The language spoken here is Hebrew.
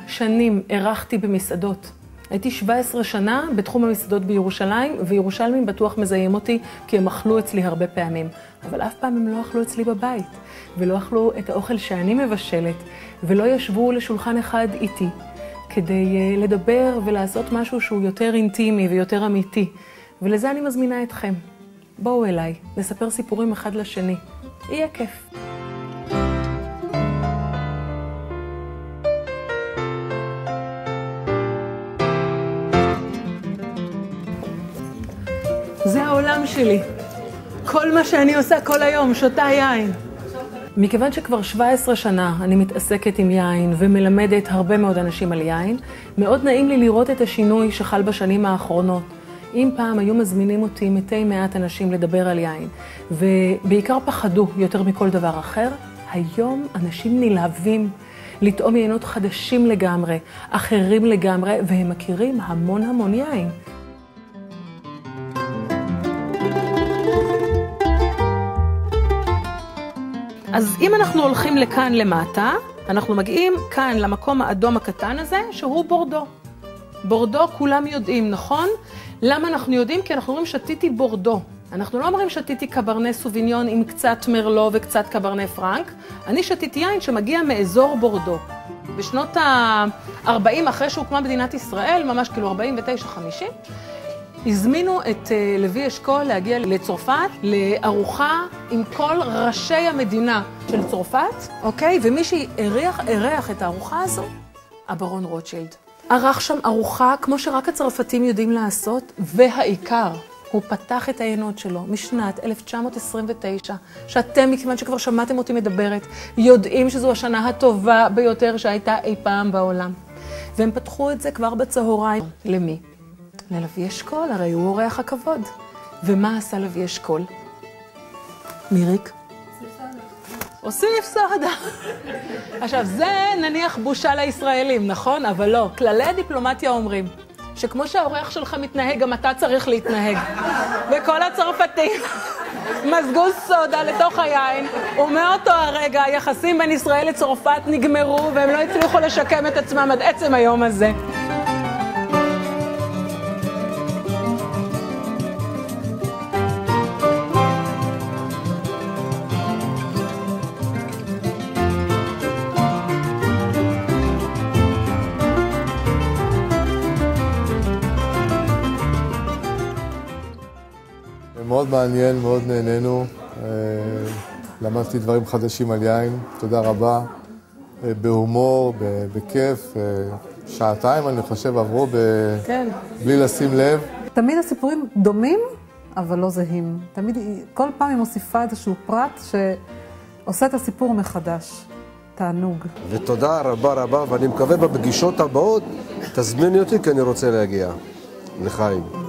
שנים אירחתי במסעדות. הייתי 17 שנה בתחום המסעדות בירושלים, וירושלמים בטוח מזהים אותי כי הם אכלו אצלי הרבה פעמים. אבל אף פעם הם לא אכלו אצלי בבית, ולא אכלו את האוכל שאני מבשלת, ולא ישבו לשולחן אחד איתי, כדי לדבר ולעשות משהו שהוא יותר אינטימי ויותר אמיתי. ולזה אני מזמינה אתכם. בואו אליי, נספר סיפורים אחד לשני. יהיה כיף. זה העולם שלי. כל מה שאני עושה כל היום, שותה יין. מכיוון שכבר 17 שנה אני מתעסקת עם יין ומלמדת הרבה מאוד אנשים על יין, מאוד נעים לי לראות את השינוי שחל בשנים האחרונות. אם פעם היו מזמינים אותי מתי מעט אנשים לדבר על יין, ובעיקר פחדו יותר מכל דבר אחר, היום אנשים נלהבים לטעום יינות חדשים לגמרי, אחרים לגמרי, והם מכירים המון יין. אז אם אנחנו הולכים לכאן למטה, אנחנו מגיעים כאן למקום האדום הקטן הזה, שהוא בורדו. בורדו כולם יודעים, נכון? למה אנחנו יודעים? כי אנחנו אומרים שתיתי בורדו. אנחנו לא אומרים שתיתי קברנה סוביניון עם קצת מרלו וקצת קברנה פרנק. אני שתיתי יין שמגיע מאזור בורדו. בשנות ה-40 אחרי שהוקמה מדינת ישראל, ממש כאילו 49-50, הזמינו את לוי אשכול להגיע לצרפת, לארוחה עם כל ראשי המדינה של צרפת, אוקיי? ומי שאירח את הארוחה הזו, הברון רוטשילד. ערך שם ארוחה כמו שרק הצרפתים יודעים לעשות, והעיקר, הוא פתח את היינות שלו משנת 1929, שאתם, מכיוון שכבר שמעתם אותי מדברת, יודעים שזו השנה הטובה ביותר שהייתה אי פעם בעולם. והם פתחו את זה כבר בצהריים. למי? ללוי אשכול, הרי הוא אורח הכבוד. ומה עשה לוי אשכול? מיריק? הוסיף סודה. עכשיו, זה נניח בושה לישראלים, נכון? אבל לא. כללי הדיפלומטיה אומרים שכמו שהאורח שלך מתנהג, גם אתה צריך להתנהג. וכל הצרפתים מזגו סודה לתוך היין, ומאותו הרגע היחסים בין ישראל לצרפת נגמרו, והם לא הצליחו לשקם את עצמם עד עצם היום הזה. מאוד מעניין, מאוד נהנינו, למדתי דברים חדשים על יין, תודה רבה, בהומור, בכיף, שעתיים אני חושב עברו בלי לשים לב. תמיד הסיפורים דומים, אבל לא זהים. תמיד, כל פעם היא מוסיפה איזשהו פרט שעושה את הסיפור מחדש. תענוג. ותודה רבה, ואני מקווה בפגישות הבאות תזמיני אותי כי אני רוצה להגיע לחיים.